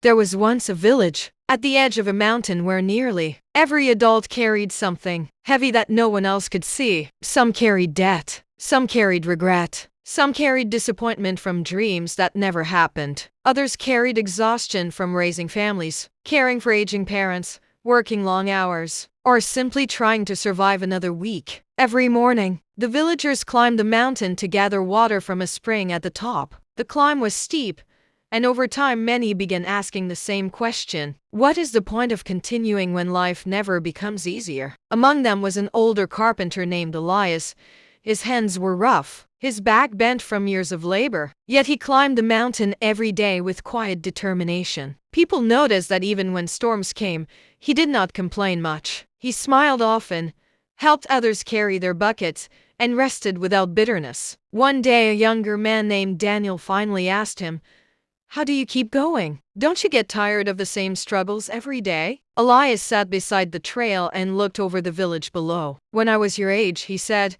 There was once a village at the edge of a mountain where nearly every adult carried something heavy that no one else could see. Some carried debt, some carried regret, some carried disappointment from dreams that never happened. Others carried exhaustion from raising families, caring for aging parents, working long hours, or simply trying to survive another week. Every morning, the villagers climbed the mountain to gather water from a spring at the top. The climb was steep, and over time many began asking the same question: what is the point of continuing when life never becomes easier? Among them was an older carpenter named Elias. His hands were rough, his back bent from years of labor, yet he climbed the mountain every day with quiet determination. People noticed that even when storms came, he did not complain much. He smiled often, helped others carry their buckets, and rested without bitterness. One day a younger man named Daniel finally asked him, "How do you keep going? Don't you get tired of the same struggles every day?" Elias sat beside the trail and looked over the village below. "When I was your age," he said,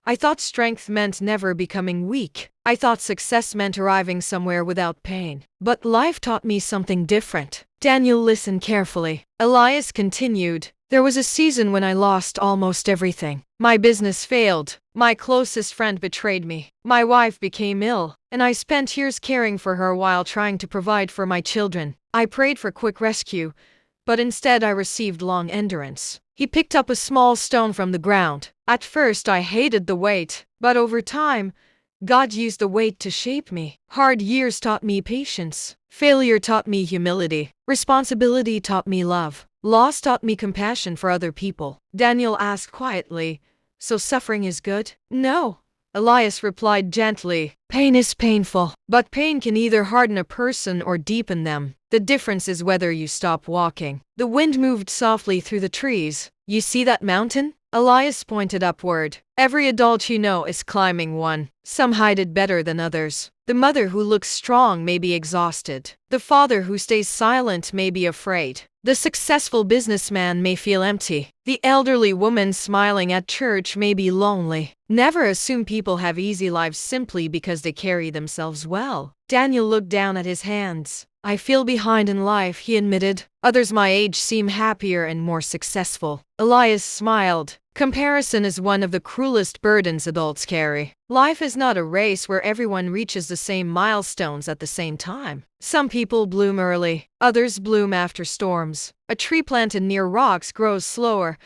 "I thought strength meant never becoming weak. I thought success meant arriving somewhere without pain. But life taught me something different." Daniel listened carefully. Elias continued, "There was a season when I lost almost everything. My business failed. My closest friend betrayed me. My wife became ill, and I spent years caring for her while trying to provide for my children. I prayed for quick rescue, but instead I received long endurance." He picked up a small stone from the ground. "At first I hated the weight, but over time, God used the weight to shape me. Hard years taught me patience. Failure taught me humility. Responsibility taught me love. Loss taught me compassion for other people." Daniel asked quietly, "So suffering is good?" "No," Elias replied gently. "Pain is painful, but pain can either harden a person or deepen them. The difference is whether you stop walking." The wind moved softly through the trees. "You see that mountain?" Elias pointed upward. "Every adult you know is climbing one. Some hide it better than others. The mother who looks strong may be exhausted. The father who stays silent may be afraid. The successful businessman may feel empty. The elderly woman smiling at church may be lonely." Never assume people have easy lives simply because they carry themselves well. Daniel looked down at his hands. "I feel behind in life," he admitted. "Others my age seem happier and more successful." Elias smiled. "Comparison is one of the cruelest burdens adults carry. Life is not a race where everyone reaches the same milestones at the same time. Some people bloom early, others bloom after storms. A tree planted near rocks grows slower,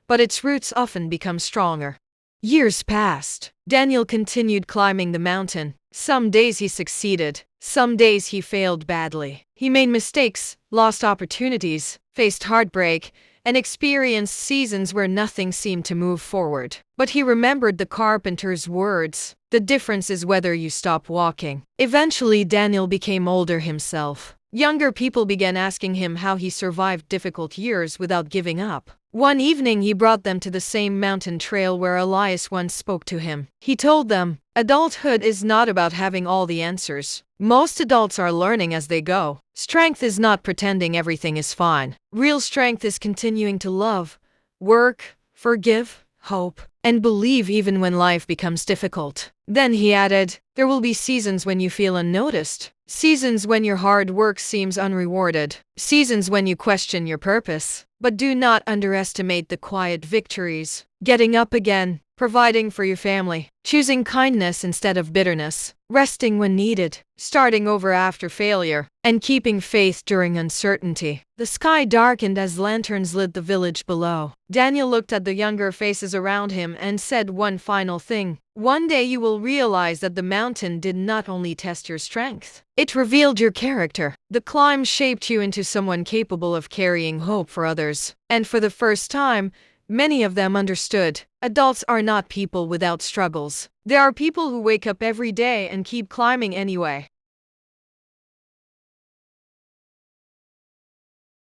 but its roots often become stronger." Years passed. Daniel continued climbing the mountain. Some days he succeeded, some days he failed badly. He made mistakes, lost opportunities, faced heartbreak, and experienced seasons where nothing seemed to move forward. But he remembered the carpenter's words: "The difference is whether you stop walking." Eventually, Daniel became older himself. Younger people began asking him how he survived difficult years without giving up. One evening he brought them to the same mountain trail where Elias once spoke to him. He told them, "Adulthood is not about having all the answers. Most adults are learning as they go. Strength is not pretending everything is fine. Real strength is continuing to love, work, forgive, hope, and believe even when life becomes difficult." Then he added, "There will be seasons when you feel unnoticed. Seasons when your hard work seems unrewarded. Seasons when you question your purpose. But do not underestimate the quiet victories. Getting up again, providing for your family, choosing kindness instead of bitterness, resting when needed, starting over after failure, and keeping faith during uncertainty." The sky darkened as lanterns lit the village below. Daniel looked at the younger faces around him and said one final thing: "One day you will realize that the mountain did not only test your strength, it revealed your character. The climb shaped you into someone capable of carrying hope for others." And for the first time, many of them understood. Adults are not people without struggles. They are people who wake up every day and keep climbing anyway.